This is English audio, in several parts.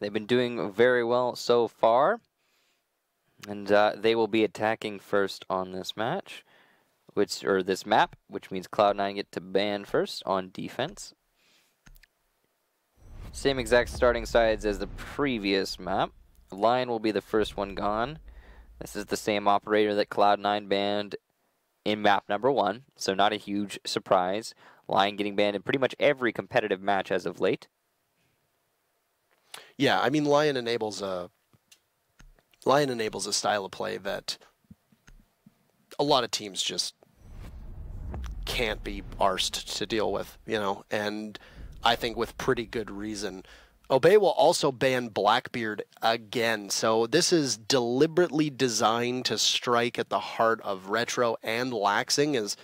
They've been doing very well so far. And they will be attacking first on this match, this map, which means Cloud9 get to ban first on defense. Same exact starting sides as the previous map. Lion will be the first one gone. This is the same operator that Cloud9 banned in map number 1, so not a huge surprise. Lion getting banned in pretty much every competitive match as of late. Yeah, I mean, Lion enables a style of play that a lot of teams just can't be arsed to deal with, you know, and I think with pretty good reason. Obey will also ban Blackbeard again, so this is deliberately designed to strike at the heart of Retro and Laxing, as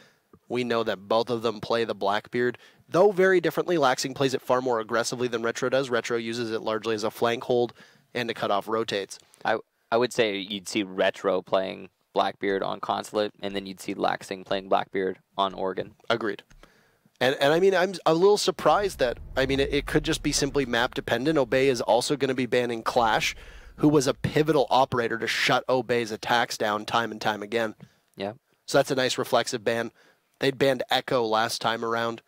we know that both of them play the Blackbeard, though very differently. Laxing plays it far more aggressively than Retro does. Retro uses it largely as a flank hold and to cut off rotates. I would say you'd see Retro playing Blackbeard on Consulate, and then you'd see Laxing playing Blackbeard on Oregon. Agreed. And I mean, I'm a little surprised that, I mean, it could just be simply map dependent. Obey is also going to be banning Clash, who was a pivotal operator to shut Obey's attacks down time and time again. Yeah. So that's a nice reflexive ban. They'd banned Echo last time around.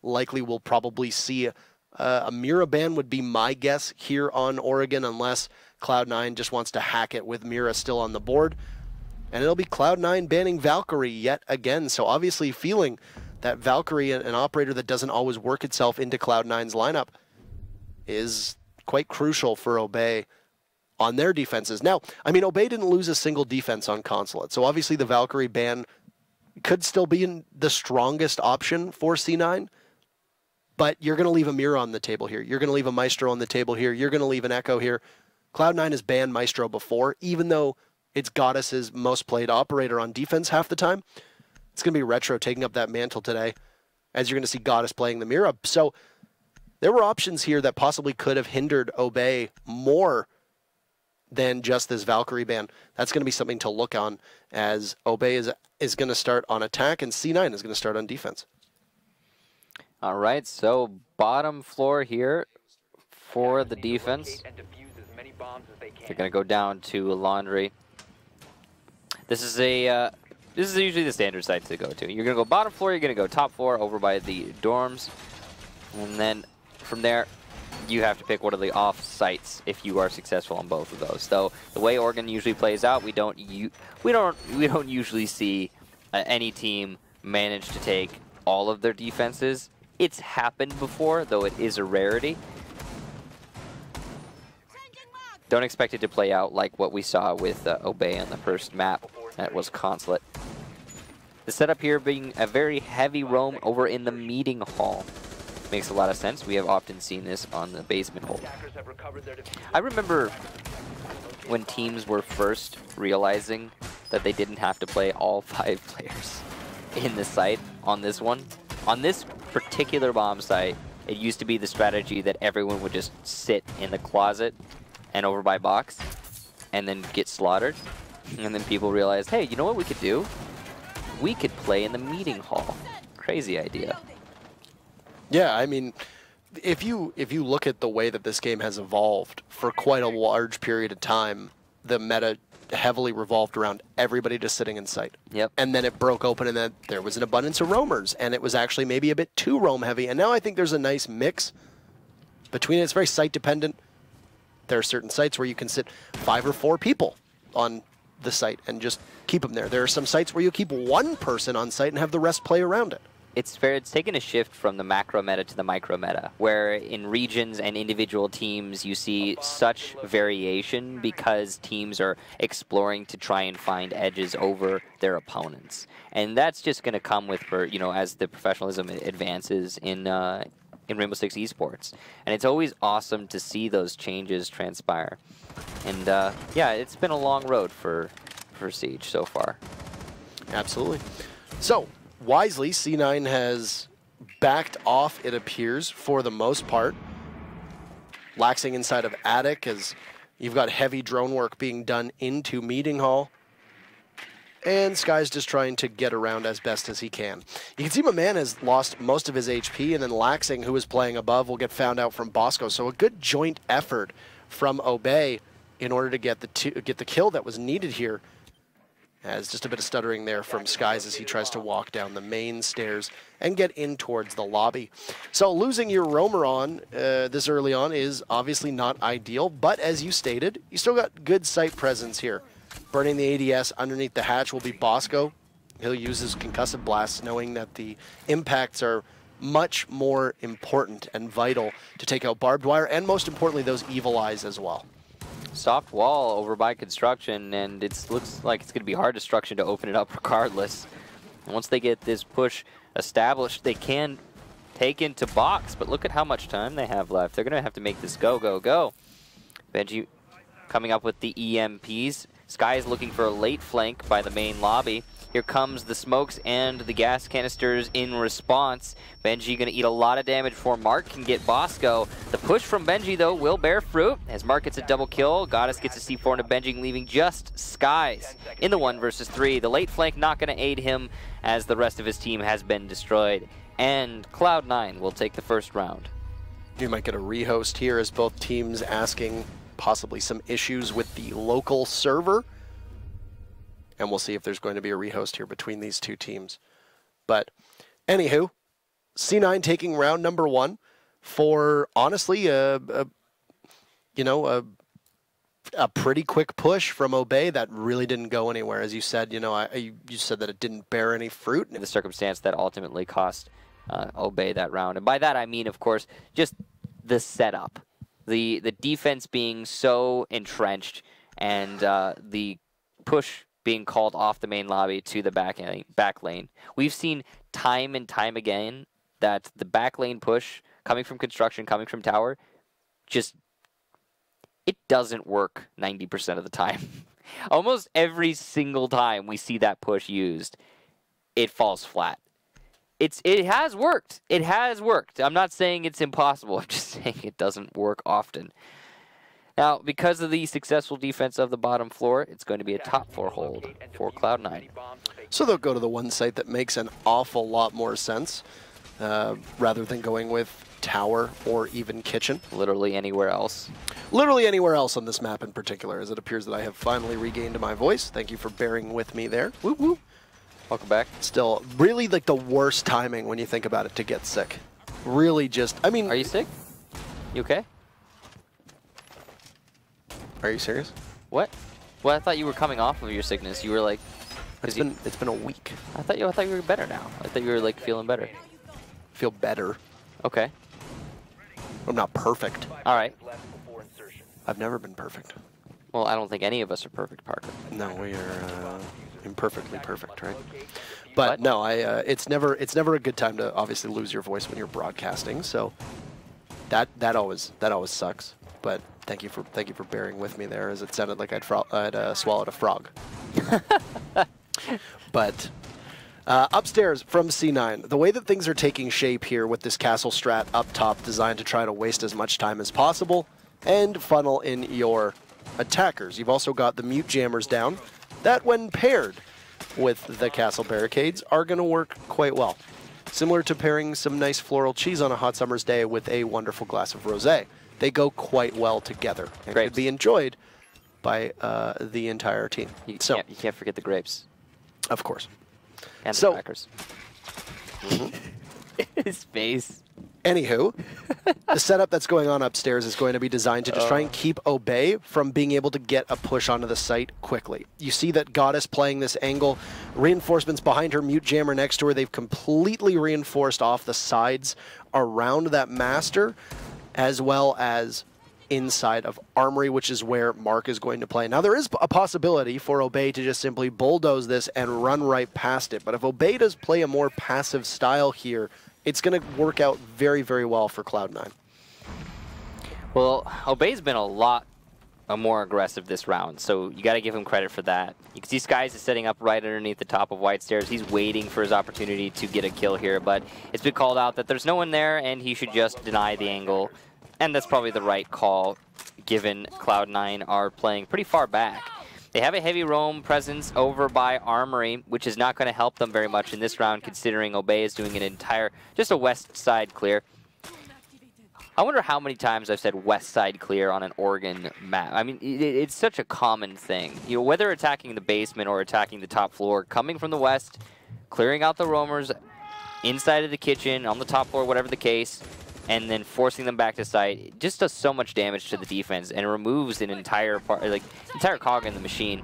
Likely we'll probably see a Mira ban would be my guess here on Oregon, unless Cloud9 just wants to hack it with Mira still on the board. And it'll be Cloud9 banning Valkyrie yet again. So obviously feeling that Valkyrie, an operator that doesn't always work itself into Cloud9's lineup, is quite crucial for Obey on their defenses. Now, I mean, Obey didn't lose a single defense on Consulate, so obviously the Valkyrie ban could still be the strongest option for C9, but you're going to leave a Mira on the table here. You're going to leave a Maestro on the table here. You're going to leave an Echo here. Cloud9 has banned Maestro before, even though it's Goddess's most played operator on defense half the time. It's going to be Retro taking up that mantle today, as you're going to see Goddess playing the Mira. So there were options here that possibly could have hindered Obey more than just this Valkyrie ban. That's going to be something to look on, as Obey is going to start on attack and C9 is going to start on defense. All right, so bottom floor here for the defense. They're going to go down to Laundry. This is usually the standard site to go to. You're going to go bottom floor, you're going to go top floor over by the dorms. And then from there, you have to pick one of the off sites if you are successful on both of those. So the way Oregon usually plays out, we don't usually see any team manage to take all of their defenses. It's happened before, though it is a rarity. Don't expect it to play out like what we saw with Obey on the first map. That was Consulate. The setup here being a very heavy roam over in the meeting hall. Makes a lot of sense. We have often seen this on the basement hold. I remember when teams were first realizing that they didn't have to play all 5 players in the site on this one. On this particular bomb site, it used to be the strategy that everyone would just sit in the closet and over by box and then get slaughtered. And then people realized, hey, you know what we could do? We could play in the meeting hall. Crazy idea. Yeah, I mean, if you look at the way that this game has evolved for quite a large period of time, the meta heavily revolved around everybody just sitting in sight. Yep. And then it broke open, and then there was an abundance of roamers, and it was actually maybe a bit too roam heavy. And now I think there's a nice mix between it. It's very site dependent. There are certain sites where you can sit 5 or 4 people on the site and just keep them there. There are some sites where you keep 1 person on site and have the rest play around it. It's fair. It's taken a shift from the macro meta to the micro meta, where in regions and individual teams you see such variation because teams are exploring to try and find edges over their opponents, and that's just going to come with, as the professionalism advances in Rainbow Six esports, and it's always awesome to see those changes transpire. And yeah, it's been a long road for Siege so far. Absolutely. So wisely, C9 has backed off, it appears, for the most part. Laxing inside of Attic, as you've got heavy drone work being done into Meeting Hall. and Sky's just trying to get around as best as he can. You can see my man has lost most of his HP, and then Laxing, who is playing above, will get found out from Bosco. So a good joint effort from Obey in order to get the kill that was needed here. As just a bit of stuttering there from Skies as he tries to walk down the main stairs and get in towards the lobby. So losing your roamer on this early on is obviously not ideal, but as you stated, you still got good site presence here. Burning the ADS underneath the hatch will be Bosco. He'll use his concussive blasts, knowing that the impacts are much more important and vital to take out barbed wire, and most importantly, those evil eyes as well. Soft wall over by construction, and it looks like it's going to be hard destruction to open it up regardless. And once they get this push established, they can take into box, but look at how much time they have left. They're going to have to make this go, go, go. Benji coming up with the EMPs. Sky is looking for a late flank by the main lobby. Here comes the smokes and the gas canisters in response. Benji going to eat a lot of damage before Mark can get Bosco. The push from Benji, though, will bear fruit as Mark gets a double kill. Goddess gets a C4 into Benji, leaving just Skies in the 1 versus 3. The late flank not going to aid him as the rest of his team has been destroyed. And Cloud9 will take the first round. You might get a rehost here as both teams asking possibly some issues with the local server. And we'll see if there's going to be a rehost here between these two teams. But anywho, C9 taking round number 1 for honestly a pretty quick push from Obey that really didn't go anywhere. As you said, you said that it didn't bear any fruit. The circumstance that ultimately cost Obey that round. And by that I mean, of course, just the setup. The defense being so entrenched and the push being called off the main lobby to the back lane. We've seen time and time again that the back lane push coming from construction, coming from tower, it doesn't work 90% of the time. Almost every single time we see that push used, it falls flat. It has worked. It has worked. I'm not saying it's impossible. I'm just saying it doesn't work often. Now, because of the successful defense of the bottom floor, it's going to be a top 4 hold for Cloud9. So they'll go to the one site that makes an awful lot more sense, rather than going with tower or even kitchen. Literally anywhere else. Literally anywhere else on this map in particular, as it appears that I have finally regained my voice. Thank you for bearing with me there. Woo woo. Welcome back. Still, really like the worst timing when you think about it to get sick. Really just, I mean... Are you sick? You okay? Are you serious? What? Well, I thought you were coming off of your sickness. You were like... It's been a week. I thought you were better now. I thought you were like feeling better. Feel better. Okay. I'm not perfect. All right. I've never been perfect. Well, I don't think any of us are perfect, Parker. No, we are imperfectly perfect, right? But no, it's never a good time to obviously lose your voice when you're broadcasting. So that always sucks. But thank you for bearing with me there, as it sounded like I'd swallowed a frog. But upstairs from C9, the way that things are taking shape here with this castle strat up top, designed to try to waste as much time as possible and funnel in your attackers. You've also got the mute jammers down that, when paired with the castle barricades, are going to work quite well. Similar to pairing some nice floral cheese on a hot summer's day with a wonderful glass of rosé. They go quite well together and could be enjoyed by the entire team. You can't forget the grapes. Of course. And the crackers. Mm-hmm. His face. Anywho, the setup that's going on upstairs is going to be designed to just try and keep Obey from being able to get a push onto the site quickly. You see that Goddess playing this angle, reinforcements behind her, mute jammer next to her. They've completely reinforced off the sides around that master, as well as inside of Armory, which is where Mark is going to play. Now, there is a possibility for Obey to just simply bulldoze this and run right past it, but if Obey does play a more passive style here, it's going to work out very, very well for Cloud9. Well, Obey's been a lot more aggressive this round, so you got to give him credit for that. You can see Skies is setting up right underneath the top of White Stairs. He's waiting for his opportunity to get a kill here, but it's been called out that there's no one there, and he should just deny the angle. And that's probably the right call, given Cloud9 are playing pretty far back. They have a heavy roam presence over by Armory, which is not going to help them very much in this round, considering Obey is doing an entire, just a west side clear. I wonder how many times I've said west side clear on an Oregon map. I mean, it's such a common thing. You know, whether attacking the basement or attacking the top floor, coming from the west, clearing out the roamers inside of the kitchen, on the top floor, whatever the case, and then forcing them back to site, it just does so much damage to the defense and removes an entire entire cog in the machine.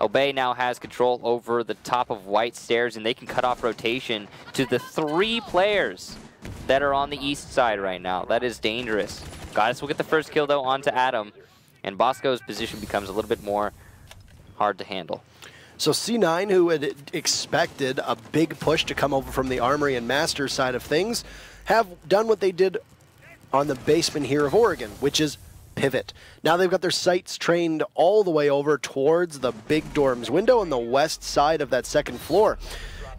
Obey now has control over the top of white stairs, and they can cut off rotation to the 3 players that are on the east side right now. That is dangerous. Goddess will get the first kill, though, onto Adam, and Bosco's position becomes a little bit more hard to handle. So C9, who had expected a big push to come over from the Armory and Master side of things, have done what they did on the basement here of Oregon, which is pivot. Now they've got their sights trained all the way over towards the big dorms window on the west side of that second floor.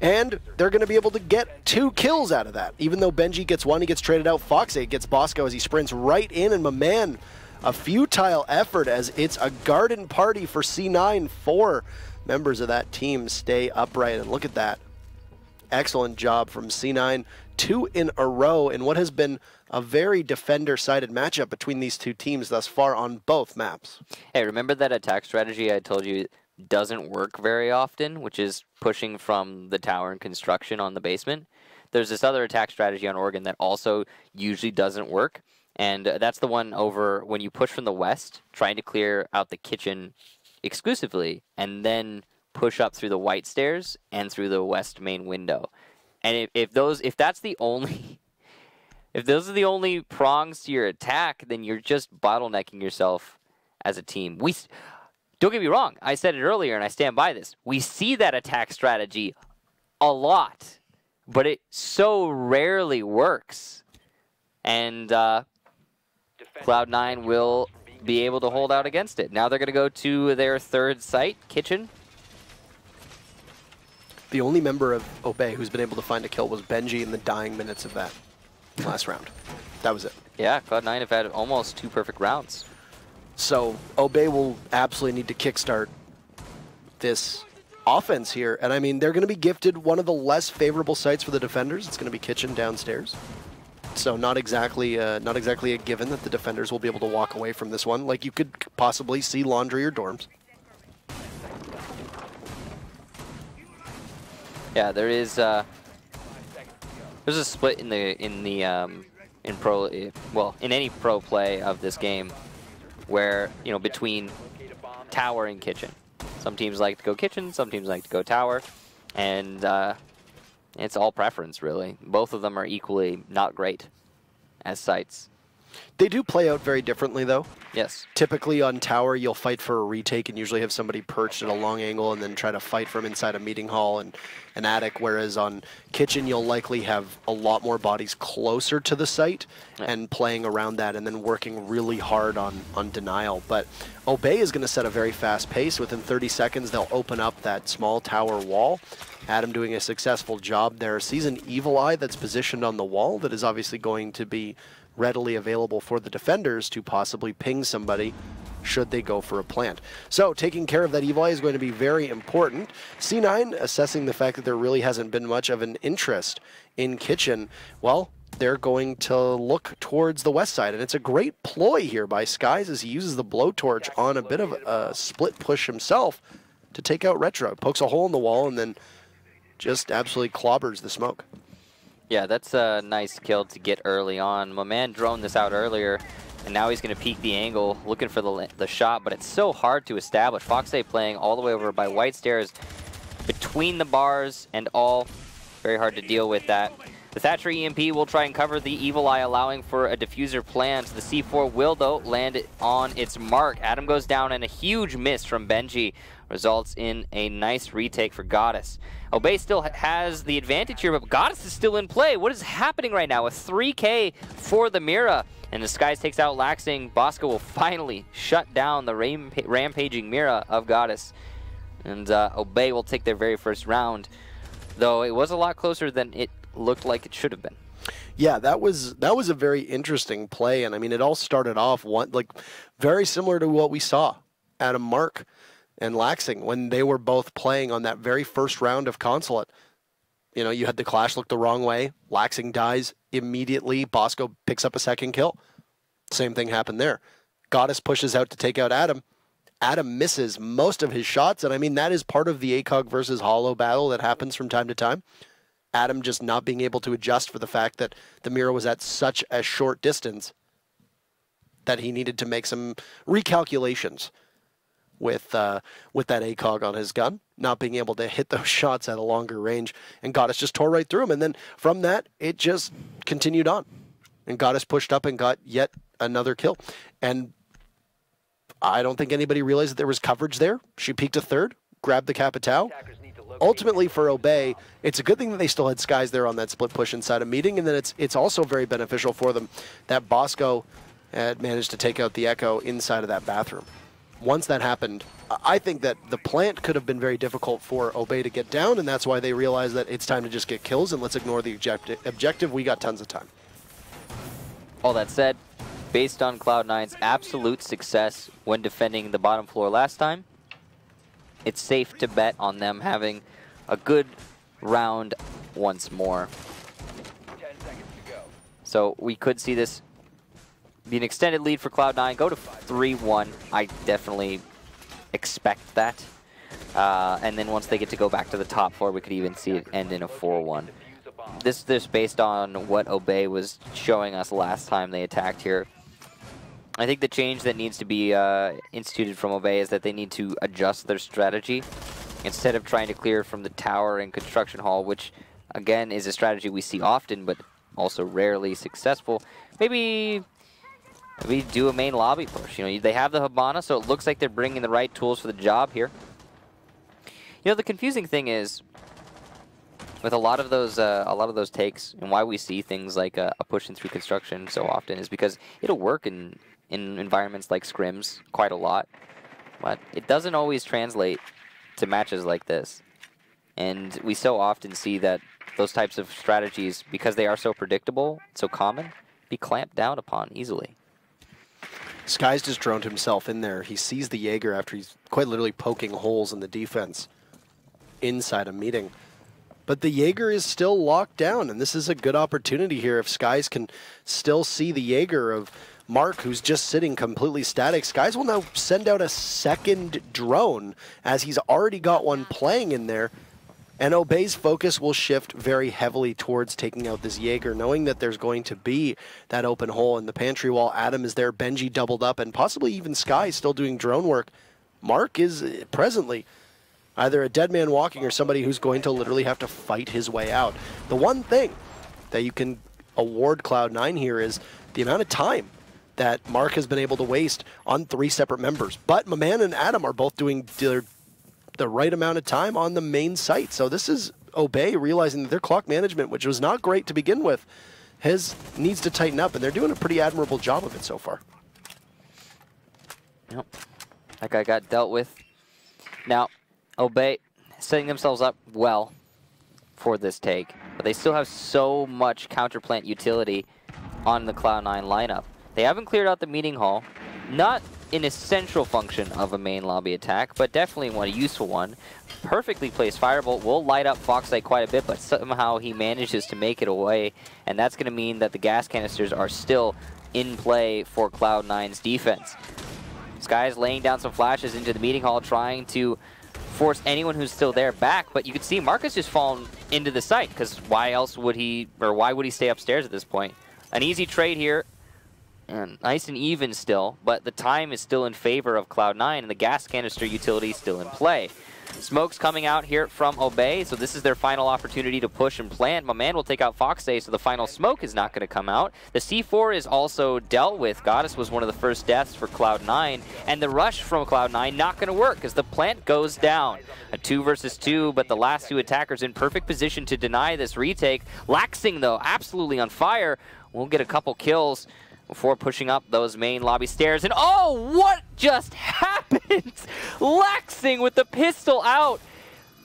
And they're going to be able to get 2 kills out of that. Even though Benji gets 1, he gets traded out. Foxy gets Bosco as he sprints right in, and my man, a futile effort as it's a garden party for C9. 4 members of that team stay upright, and look at that. Excellent job from C9. 2 in a row in what has been a very defender-sided matchup between these 2 teams thus far on both maps. Hey, remember that attack strategy I told you doesn't work very often, which is pushing from the tower and construction on the basement? There's this other attack strategy on Oregon that also usually doesn't work, and that's the one over when you push from the west, trying to clear out the kitchen exclusively, and then push up through the white stairs and through the west main window. And if that's the only if those are the only prongs to your attack, then you're just bottlenecking yourself as a team. Don't get me wrong, I said it earlier and I stand by this. We see that attack strategy a lot, but it so rarely works. And Cloud9 will be able to hold out against it. Now they're going to go to their 3rd site, kitchen. The only member of Obey who's been able to find a kill was Benji in the dying minutes of that last round. That was it. Yeah, Cloud9 have had almost 2 perfect rounds. So Obey will absolutely need to kickstart this offense here. And I mean, they're going to be gifted one of the less favorable sites for the defenders. It's going to be kitchen downstairs. So not exactly a given that the defenders will be able to walk away from this one. Like you could possibly see laundry or dorms. Yeah, there's a split in any pro play of this game, where between tower and kitchen. Some teams like to go kitchen, some teams like to go tower, and it's all preference really. Both of them are equally not great as sites. They do play out very differently, though. Yes. Typically on tower, you'll fight for a retake and usually have somebody perched at a long angle and then try to fight from inside a meeting hall and an attic, whereas on kitchen, you'll likely have a lot more bodies closer to the site and playing around that and then working really hard on denial. But Obey is going to set a very fast pace. Within 30 seconds, they'll open up that small tower wall. Adam doing a successful job there. Sees an Evil Eye that's positioned on the wall that is obviously going to be readily available for the defenders to possibly ping somebody should they go for a plant. So taking care of that Evil Eye is going to be very important. C9 assessing the fact that there really hasn't been much of an interest in kitchen. Well, they're going to look towards the west side, and it's a great ploy here by Skies as he uses the blowtorch on a bit of a split push himself to take out Retro. Pokes a hole in the wall and then just absolutely clobbers the smoke. Yeah, that's a nice kill to get early on. My man droned this out earlier, and now he's going to peek the angle, looking for the shot, but it's so hard to establish. Foxay playing all the way over by white stairs between the bars and all. Very hard to deal with that. The Thatcher EMP will try and cover the Evil Eye, allowing for a diffuser plant. The C4 will, though, land on its mark. Adam goes down, and a huge miss from Benji results in a nice retake for Goddess. Obey still has the advantage here, but Goddess is still in play. What is happening right now? A 3K for the Mira, and the Skies takes out Laxing. Bosco will finally shut down the rampaging Mira of Goddess, and Obey will take their very first round, though it was a lot closer than it looked like it should have been. Yeah, that was a very interesting play, and I mean, it all started off very similar to what we saw. Adam Mark and Laxing, when they were both playing on that very first round of Consulate. You know, you had the clash look the wrong way. Laxing dies immediately. Bosco picks up a second kill. Same thing happened there. Goddess pushes out to take out Adam. Adam misses most of his shots, and I mean, that is part of the ACOG versus Hollow battle that happens from time to time. Adam just not being able to adjust for the fact that the mirror was at such a short distance that he needed to make some recalculations with that ACOG on his gun, not being able to hit those shots at a longer range, and Goddess just tore right through him. And then from that, it just continued on, and Goddess pushed up and got yet another kill. And I don't think anybody realized that there was coverage there. She peeked a third, grabbed the Capitao. Ultimately for Obey, it's a good thing that they still had Skies there on that split push inside a meeting, and then it's also very beneficial for them that Bosco had managed to take out the Echo inside of that bathroom. Once that happened, I think that the plant could have been very difficult for Obey to get down, and that's why they realized that it's time to just get kills and let's ignore the objective. We got tons of time. All that said, based on Cloud9's absolute success when defending the bottom floor last time, it's safe to bet on them having a good round once more. 10 seconds to go. So we could see this be an extended lead for Cloud9, go to 3-1. I definitely expect that. And then once they get to go back to the top floor, we could even see it end in a 4-1. This based on what Obey was showing us last time they attacked here. I think the change that needs to be instituted from Obey is that they need to adjust their strategy. Instead of trying to clear from the tower and construction hall, which again is a strategy we see often but also rarely successful, maybe do a main lobby push. You know, they have the Habana, so it looks like they're bringing the right tools for the job here. You know, the confusing thing is with a lot of those takes, and why we see things like a pushing through construction so often is because it'll work in environments like scrims quite a lot, but it doesn't always translate to matches like this. And we so often see that those types of strategies, because they are so predictable, so common, be clamped down upon easily. Skies just droned himself in there. He sees the Jaeger after he's quite literally poking holes in the defense inside a meeting. But the Jaeger is still locked down, and this is a good opportunity here if Skies can still see the Jaeger of Mark, who's just sitting completely static. Skies will now send out a second drone, as he's already got one playing in there, and Obey's focus will shift very heavily towards taking out this Jaeger, knowing that there's going to be that open hole in the pantry wall. Adam is there, Benji doubled up, and possibly even Skies still doing drone work. Mark is presently either a dead man walking or somebody who's going to literally have to fight his way out. The one thing that you can award Cloud9 here is the amount of time that Mark has been able to waste on 3 separate members. But Maman and Adam are both doing the right amount of time on the main site. So this is Obey realizing that their clock management, which was not great to begin with, needs to tighten up, and they're doing a pretty admirable job of it so far. Yep. That guy got dealt with. Now, Obey setting themselves up well for this take, but they still have so much counterplant utility on the Cloud9 lineup. They haven't cleared out the meeting hall, not an essential function of a main lobby attack, but definitely a useful one. Perfectly placed Firebolt will light up Foxlight quite a bit, but somehow he manages to make it away, and that's going to mean that the gas canisters are still in play for Cloud9's defense. Sky's laying down some flashes into the meeting hall, trying to force anyone who's still there back, but you can see Marcus just fallen into the site, because why would he stay upstairs at this point? An easy trade here, and nice and even still, but the time is still in favor of Cloud9, and the gas canister utility is still in play. Smoke's coming out here from Obey, so this is their final opportunity to push and plant. My man will take out Foxay, so the final smoke is not going to come out. The C4 is also dealt with. Goddess was one of the first deaths for Cloud9, and the rush from Cloud9 not going to work as the plant goes down. A 2 versus 2, but the last 2 attackers in perfect position to deny this retake. Laxing, though, absolutely on fire. We'll get a couple kills before pushing up those main lobby stairs. And oh, what just happened? Laxing with the pistol out.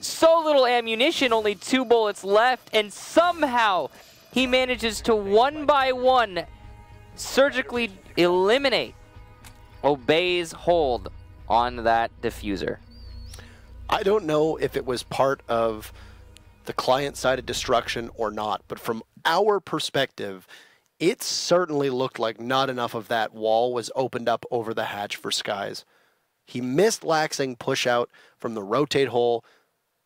So little ammunition, only 2 bullets left, and somehow he manages to 1 by 1 surgically eliminate Obey's hold on that diffuser. I don't know if it was part of the client-sided destruction or not, but from our perspective, it certainly looked like not enough of that wall was opened up over the hatch for Skies. He missed Laxing push out from the rotate hole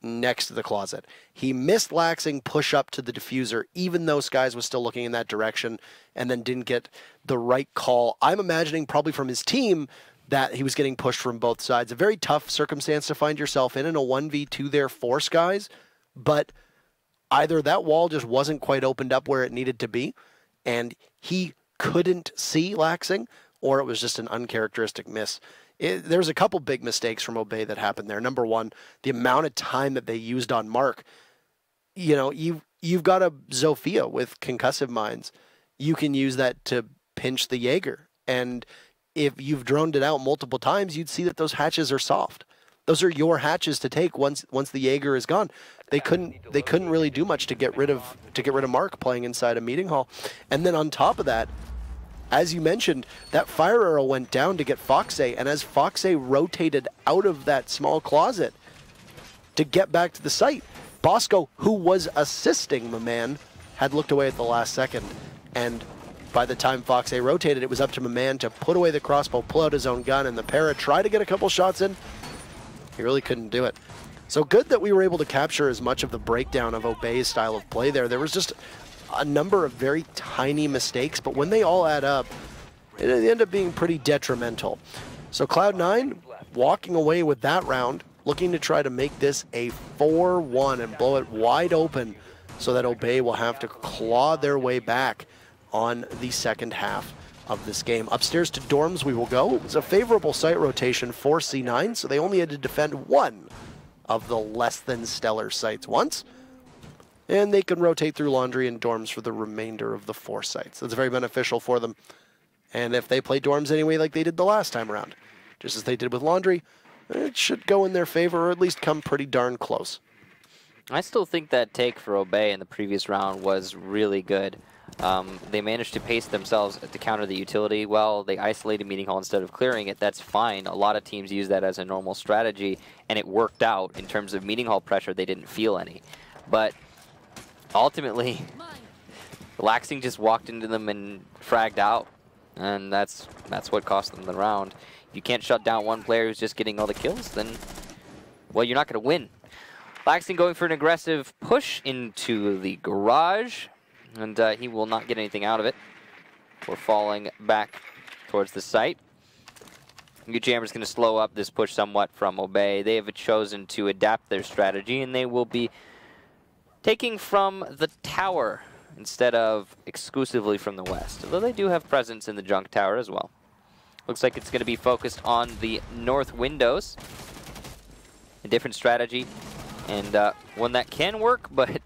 next to the closet. He missed Laxing push up to the diffuser, even though Skies was still looking in that direction, and then didn't get the right call. I'm imagining probably from his team that he was getting pushed from both sides. A very tough circumstance to find yourself in a 1v2 there for Skies, but either that wall just wasn't quite opened up where it needed to be, and he couldn't see Laxing, or it was just an uncharacteristic miss. There was a couple big mistakes from Obey that happened there. Number one, the amount of time that they used on Mark. You know, you've got a Zofia with concussive mines. You can use that to pinch the Jaeger, and if you've droned it out multiple times, you'd see that those hatches are soft. Those are your hatches to take once the Jaeger is gone. They couldn't really do much to get rid of Mark playing inside a meeting hall. And then on top of that, as you mentioned, that fire arrow went down to get Foxay, and as Foxay rotated out of that small closet to get back to the site, Bosco, who was assisting Maman, had looked away at the last second, and by the time Foxay rotated, it was up to Maman to put away the crossbow, pull out his own gun, and the para tried to get a couple shots in. He really couldn't do it. So good that we were able to capture as much of the breakdown of Obey's style of play there. There was just a number of very tiny mistakes, but when they all add up, it ended up being pretty detrimental. So Cloud9 walking away with that round, looking to try to make this a 4-1 and blow it wide open so that Obey will have to claw their way back on the second half of this game. Upstairs to dorms we will go. It's a favorable site rotation for C9, so they only had to defend one of the less than stellar sites once, and they can rotate through laundry and dorms for the remainder of the 4 sites. That's very beneficial for them. And if they play dorms anyway like they did the last time around, just as they did with laundry, it should go in their favor or at least come pretty darn close. I still think that take for Obey in the previous round was really good. They managed to pace themselves to counter the utility well. They isolated meeting hall instead of clearing it. That's fine. A lot of teams use that as a normal strategy, and it worked out. In terms of meeting hall pressure, they didn't feel any. But ultimately, Laxing just walked into them and fragged out, and that's what cost them the round. If you can't shut down one player who's just getting all the kills, then, well, you're not going to win. Laxing going for an aggressive push into the garage, and he will not get anything out of it. We're falling back towards the site. Jammer's going to slow up this push somewhat from Obey. They have chosen to adapt their strategy, and they will be taking from the tower instead of exclusively from the west, although they do have presence in the junk tower as well. Looks like it's going to be focused on the north windows. A different strategy, and one that can work, but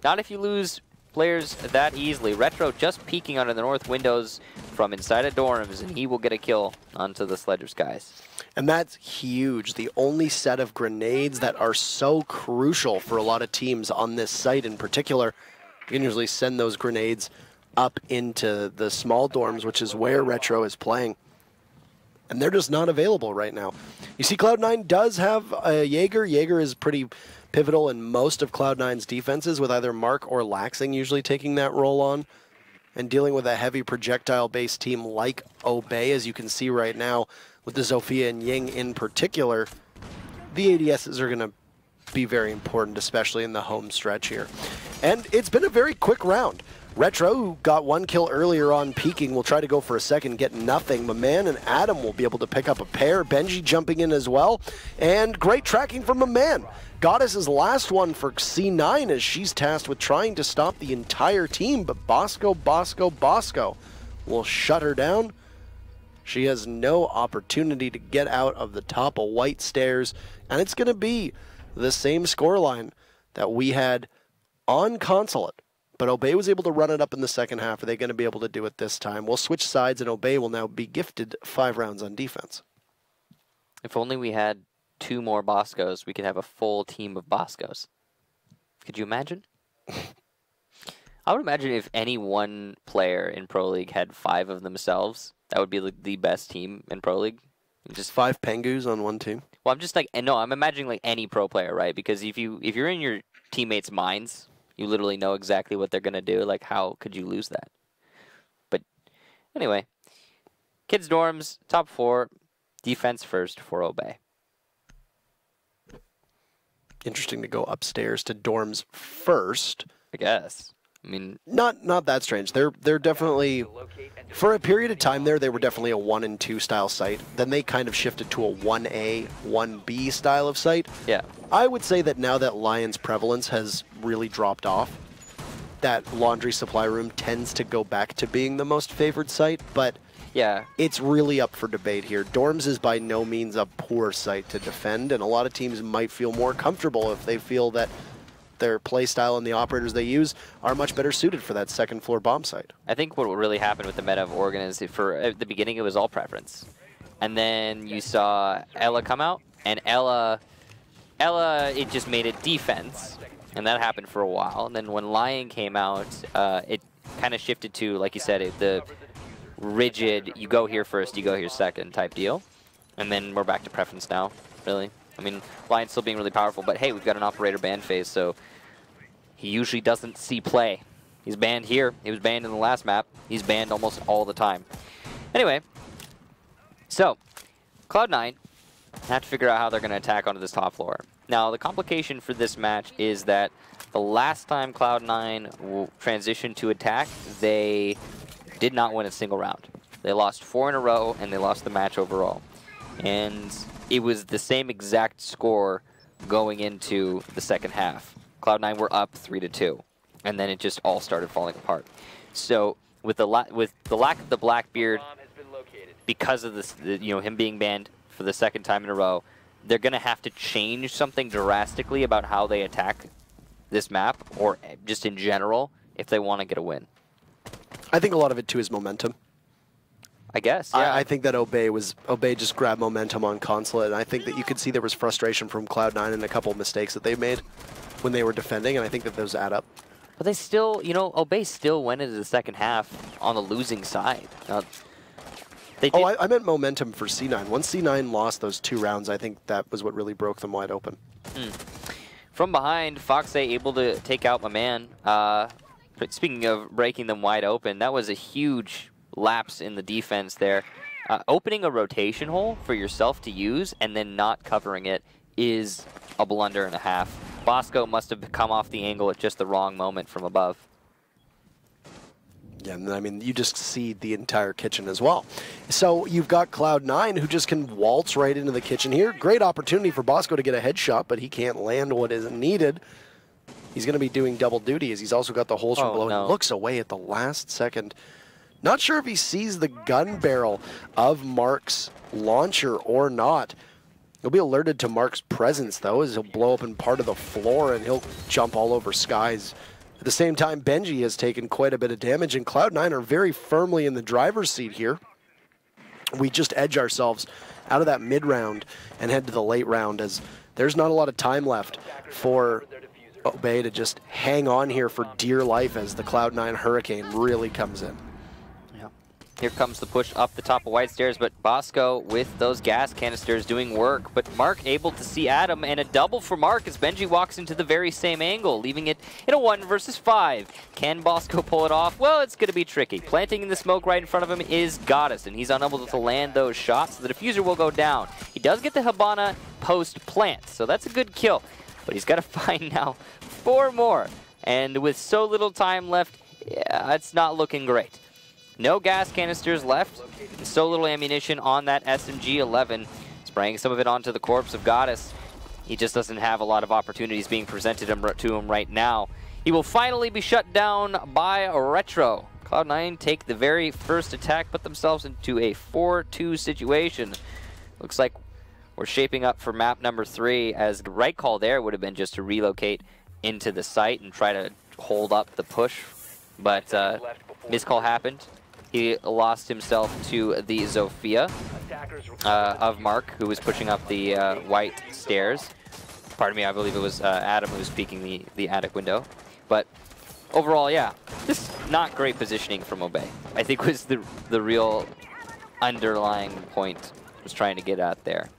not if you lose players that easily. Retro just peeking under the north windows from inside of dorms, and he will get a kill onto the Sledger Skies. And that's huge. The only set of grenades that are so crucial for a lot of teams on this site in particular. You can usually send those grenades up into the small dorms, which is where Retro is playing. And they're just not available right now. You see Cloud9 does have a Jaeger. Jaeger is pretty pivotal in most of Cloud9's defenses, with either Mark or Laxing usually taking that role on. And dealing with a heavy projectile-based team like Obey, as you can see right now, with the Zofia and Ying in particular, the ADSs are going to be very important, especially in the home stretch here. And it's been a very quick round. Retro, who got 1 kill earlier on peeking, will try to go for a second, get nothing. Maman and Adam will be able to pick up a pair. Benji jumping in as well. And great tracking from Maman. Goddess's last one for C9 as she's tasked with trying to stop the entire team, but Bosco will shut her down. She has no opportunity to get out of the top of white stairs, and it's going to be the same scoreline that we had on Consulate. But Obey was able to run it up in the second half. Are they going to be able to do it this time? We'll switch sides, and Obey will now be gifted 5 rounds on defense. If only we had 2 more Boscos, we could have a full team of Boscos. Could you imagine? I would imagine if any one player in Pro League had 5 of themselves, that would be the best team in Pro League. Just 5 Pengus on one team. well, I'm just like, and no, I'm imagining like any pro player, right? Because if you're in your teammates' minds, you literally know exactly what they're gonna do. Like, how could you lose that? But anyway, kids' dorms, top 4, defense first for Obey. Interesting to go upstairs to dorms first. I guess. I mean, Not that strange. They're definitely, for a period of time there, they were definitely a 1 and 2 style site. Then they kind of shifted to a 1A, 1B style of site. yeah. I would say that now that Lion's prevalence has really dropped off, that laundry supply room tends to go back to being the most favored site, but Yeah. it's really up for debate here. Dorms is by no means a poor site to defend, and a lot of teams might feel more comfortable if they feel that their play style and the operators they use are much better suited for that second floor bomb site. I think what really happened with the meta of Oregon is at the beginning it was all preference. And then you saw Ella come out, and Ella, it just made it defense. And that happened for a while. And then when Lion came out, it kind of shifted to, like you said, the rigid, you go here first, you go here second type deal. And then we're back to preference now, really. I mean, Lion's still being really powerful, but hey, we've got an operator ban phase, so he usually doesn't see play. He's banned here. He was banned in the last map. He's banned almost all the time. Anyway, so Cloud9 have to figure out how they're going to attack onto this top floor. Now, the complication for this match is that the last time Cloud9 transitioned to attack, they did not win a single round. They lost 4 in a row, and they lost the match overall. And it was the same exact score going into the second half. Cloud9 were up 3-2, and then it just all started falling apart. So with the lack of the Blackbeard, because of this, him being banned for the second time in a row, they're going to have to change something drastically about how they attack this map, or just in general, if they want to get a win. I think a lot of it too is momentum. I guess, yeah. I think that Obey just grabbed momentum on Consulate, and I think that you could see there was frustration from Cloud9 and a couple of mistakes that they made when they were defending, and I think that those add up. But they still, Obey still went into the second half on the losing side. I meant momentum for C9. Once C9 lost those 2 rounds, I think that was what really broke them wide open. From behind, Foxe able to take out my man. Speaking of breaking them wide open, that was a huge lapse in the defense there. Opening a rotation hole for yourself to use and then not covering it is a blunder and a half. Bosco must have come off the angle at just the wrong moment from above. Yeah, and I mean, you just see the entire kitchen as well. So you've got Cloud9 who just can waltz right into the kitchen here. Great opportunity for Bosco to get a headshot, but he can't land what is needed. He's going to be doing double duty as he's also got the holes from below. No. He looks away at the last second. Not sure if he sees the gun barrel of Mark's launcher or not. He'll be alerted to Mark's presence, though, as he'll blow open part of the floor and he'll jump all over skies. At the same time, Benji has taken quite a bit of damage, and Cloud9 are very firmly in the driver's seat here. We just edge ourselves out of that mid-round and head to the late round, as there's not a lot of time left for Obey to just hang on here for dear life as the Cloud9 Hurricane really comes in. Here comes the push up the top of White Stairs, but Bosco with those gas canisters doing work. But Mark able to see Adam, and a double for Mark as Benji walks into the very same angle, leaving it in a 1 versus 5. Can Bosco pull it off? Well, it's going to be tricky. Planting in the smoke right in front of him is Goddess, and he's unable to land those shots, so the diffuser will go down. He does get the Hibana post-plant, so that's a good kill. But he's got to find now 4 more. And with so little time left, yeah, it's not looking great. No gas canisters left, and so little ammunition on that SMG-11. Spraying some of it onto the corpse of Goddess. He just doesn't have a lot of opportunities being presented to him right now. He will finally be shut down by Retro. Cloud9 take the very first attack, put themselves into a 4-2 situation. Looks like we're shaping up for map number 3, as the right call there would have been just to relocate into the site and try to hold up the push. But miscall happened. He lost himself to the Zofia of Mark, who was pushing up the white stairs. Pardon me, I believe it was Adam who was peeking the attic window. But overall, yeah, this is not great positioning from Obey. I think was the real underlying point was trying to get at there.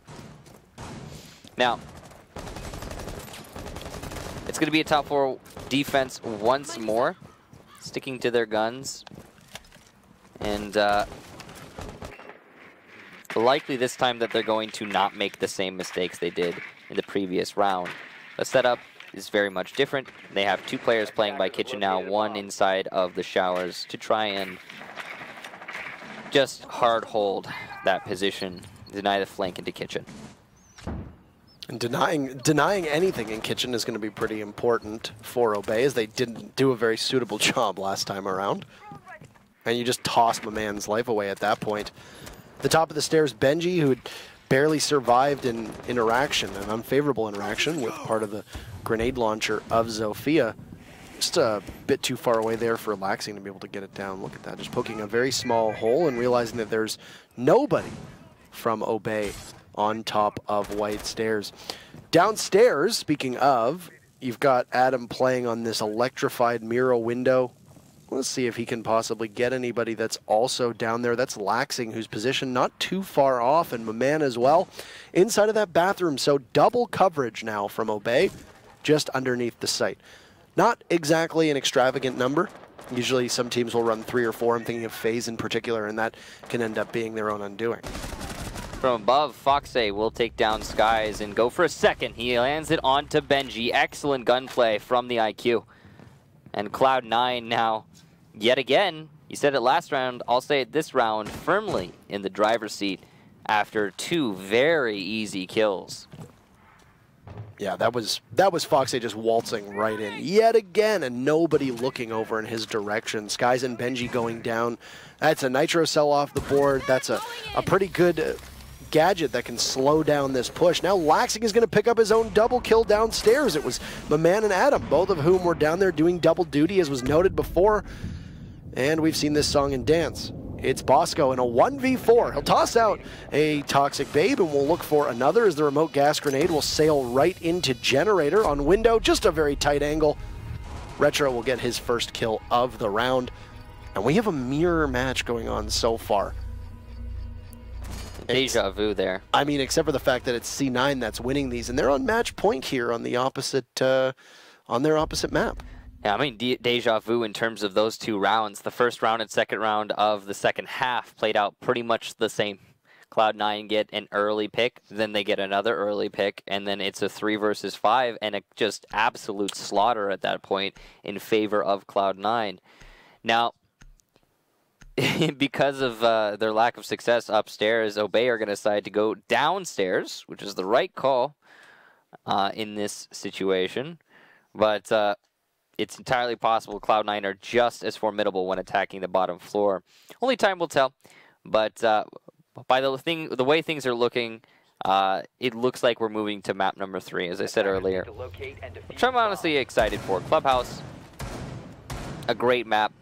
Now, it's going to be a top 4 defense once more, sticking to their guns. And likely this time that they're going to not make the same mistakes they did in the previous round. The setup is very much different. They have 2 players playing by kitchen now, 1 inside of the showers to try and just hard hold that position, deny the flank into kitchen. And denying anything in kitchen is going to be pretty important for Obey, as they didn't do a very suitable job last time around. And you just tossed my man's life away at that point. At the top of the stairs, Benji, who had barely survived an interaction, an unfavorable interaction with part of the grenade launcher of Zofia. Just a bit too far away there for Laxing to be able to get it down. Look at that, just poking a very small hole and realizing that there's nobody from Obey on top of White Stairs. Downstairs, speaking of, you've got Adam playing on this electrified mirror window. Let's see if he can possibly get anybody that's also down there. That's Laxing, whose position not too far off, and Maman as well. Inside of that bathroom, so double coverage now from Obey, just underneath the site. Not exactly an extravagant number. Usually some teams will run 3 or 4. I'm thinking of FaZe in particular, and that can end up being their own undoing. From above, Foxe will take down Skies and go for a second. He lands it onto Benji. Excellent gunplay from the IQ. And Cloud9 now, yet again, you said it last round, I'll say it this round, firmly in the driver's seat after 2 very easy kills. Yeah, that was Foxe just waltzing right in yet again, and nobody looking over in his direction. Skies and Benji going down. That's a nitro cell off the board. That's a pretty good gadget that can slow down this push. Now Laxing is going to pick up his own double kill downstairs. It was Maman and Adam, both of whom were down there doing double duty, as was noted before. And we've seen this song and dance. It's Bosco in a 1v4. He'll toss out a Toxic Babe, and we'll look for another as the remote gas grenade will sail right into Generator on window. Just a very tight angle. Retro will get his first kill of the round. And we have a mirror match going on so far. Deja vu there. I mean, except for the fact that it's C9 that's winning these, and they're on match point here on the opposite, on their opposite map. Yeah, I mean, deja vu in terms of those 2 rounds. The first round and second round of the second half played out pretty much the same. Cloud9 get an early pick, then they get another early pick, and then it's a 3 versus 5, and a just absolute slaughter at that point in favor of Cloud9. Now, because of their lack of success upstairs, Obey are going to decide to go downstairs, which is the right call in this situation. But it's entirely possible Cloud9 are just as formidable when attacking the bottom floor. Only time will tell. But by the way things are looking, it looks like we're moving to map number 3, as I said earlier. Which I'm honestly excited for. Clubhouse, a great map,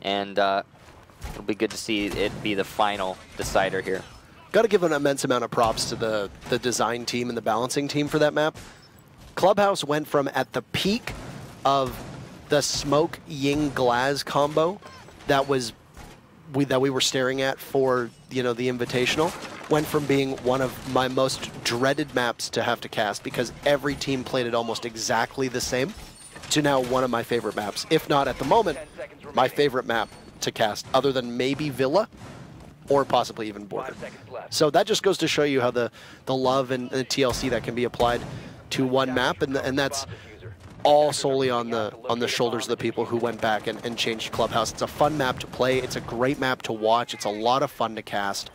and it'll be good to see it be the final decider here. Got to give an immense amount of props to the design team and the balancing team for that map. Clubhouse went from, at the peak of the Smoke Ying Glaz combo that we were staring at for, you know, the Invitational, went from being one of my most dreaded maps to have to cast because every team played it almost exactly the same, to now one of my favorite maps, if not at the moment my favorite map to cast, other than maybe Villa or possibly even Border. So that just goes to show you how the love and the TLC that can be applied to one map, and that's all solely on the shoulders of the people who went back and changed Clubhouse. It's a fun map to play. It's a great map to watch. It's a lot of fun to cast.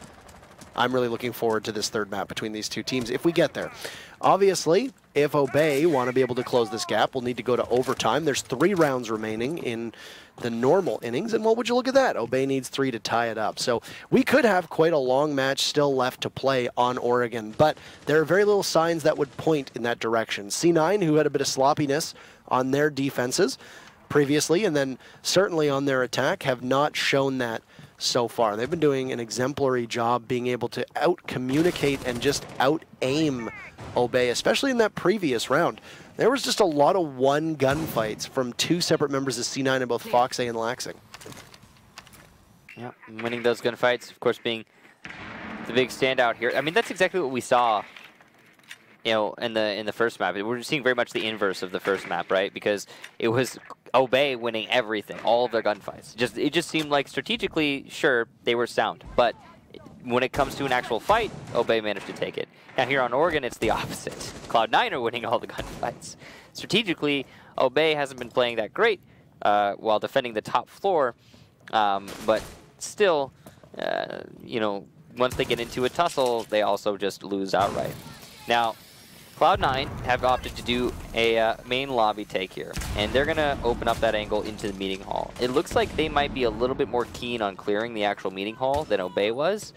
I'm really looking forward to this third map between these 2 teams if we get there. Obviously, if Obey want to be able to close this gap, we'll need to go to overtime. There's 3 rounds remaining in the normal innings, and well, would you look at that? Obey needs 3 to tie it up. So we could have quite a long match still left to play on Oregon, but there are very little signs that would point in that direction. C9, who had a bit of sloppiness on their defenses previously, and then certainly on their attack, have not shown that so far. They've been doing an exemplary job being able to out-communicate and just out-aim Obey, especially in that previous round. There was just a lot of one gunfights from 2 separate members of C9 in both Foxe and Laxing. Yeah, winning those gunfights, of course, being the big standout here. I mean, that's exactly what we saw, you know, in the first map. We're seeing very much the inverse of the first map, right? Because it was Obey winning everything, all of their gunfights. It just seemed like strategically, sure, they were sound, but when it comes to an actual fight, Obey managed to take it. Now here on Oregon, it's the opposite. Cloud9 are winning all the gunfights. Strategically, Obey hasn't been playing that great while defending the top floor, but still, you know, once they get into a tussle, they also just lose outright. Now, Cloud9 have opted to do a main lobby take here, and they're going to open up that angle into the meeting hall. It looks like they might be a little bit more keen on clearing the actual meeting hall than Obey was.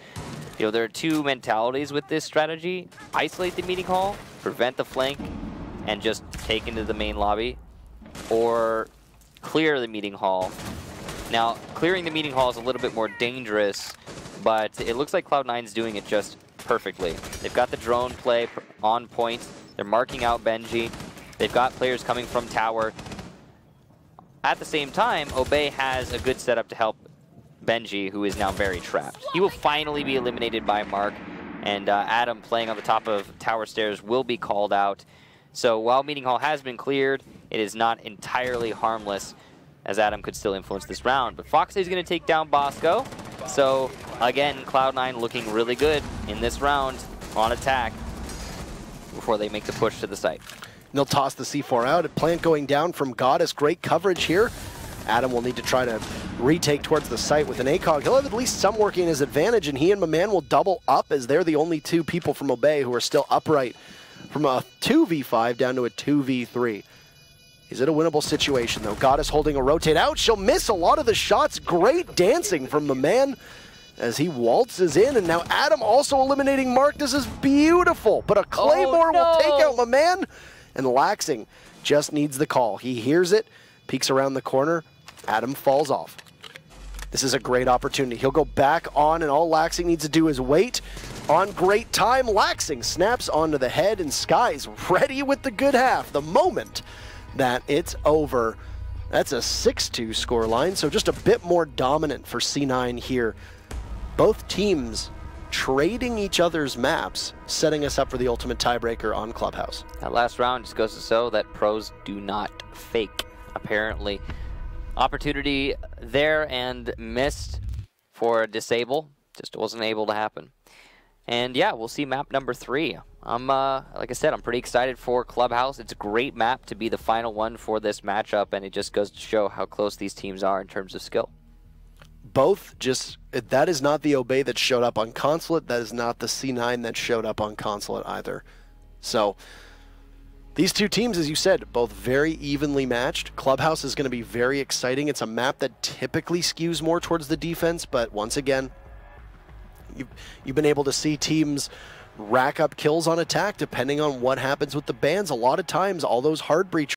You know, there are two mentalities with this strategy. Isolate the meeting hall, prevent the flank, and just take into the main lobby, or clear the meeting hall. Now, clearing the meeting hall is a little bit more dangerous, but it looks like Cloud9's doing it just perfectly. They've got the drone play on point. They're marking out Benji. They've got players coming from tower. At the same time, Obey has a good setup to help Benji, who is now very trapped. He will finally be eliminated by Mark, and Adam playing on the top of tower stairs will be called out. So while meeting hall has been cleared, it is not entirely harmless, as Adam could still influence this round. But Foxy is going to take down Bosco. So again, Cloud9 looking really good in this round on attack before they make the push to the site. And they'll toss the C4 out. A plant going down from Goddess. Great coverage here. Adam will need to try to retake towards the site with an ACOG. He'll have at least some working in his advantage, and he and Maman will double up as they're the only two people from Obey who are still upright from a 2v5 down to a 2v3. Is it a winnable situation, though? Goddess holding a rotate out. She'll miss a lot of the shots. Great dancing from Maman as he waltzes in. And now Adam also eliminating Mark. This is beautiful. But a Claymore will take out Maman. And Laxing just needs the call. He hears it, peeks around the corner. Adam falls off. This is a great opportunity. He'll go back on, and all Laxing needs to do is wait. On great time, Laxing snaps onto the head, and Sky's ready with the good half. The moment that it's over. That's a 6-2 scoreline, so just a bit more dominant for C9 here. Both teams trading each other's maps, setting us up for the ultimate tiebreaker on Clubhouse. That last round just goes to show that pros do not fake, apparently. Opportunity there and missed for Disable. Just wasn't able to happen. And yeah, we'll see map number 3. Like I said, I'm pretty excited for Clubhouse. It's a great map to be the final one for this matchup, and it just goes to show how close these teams are in terms of skill. Both just, that is not the Obey that showed up on Consulate. That is not the C9 that showed up on Consulate either. So these two teams, as you said, both very evenly matched. Clubhouse is going to be very exciting. It's a map that typically skews more towards the defense, but once again, you've been able to see teams rack up kills on attack depending on what happens with the bans. A lot of times, all those hard breach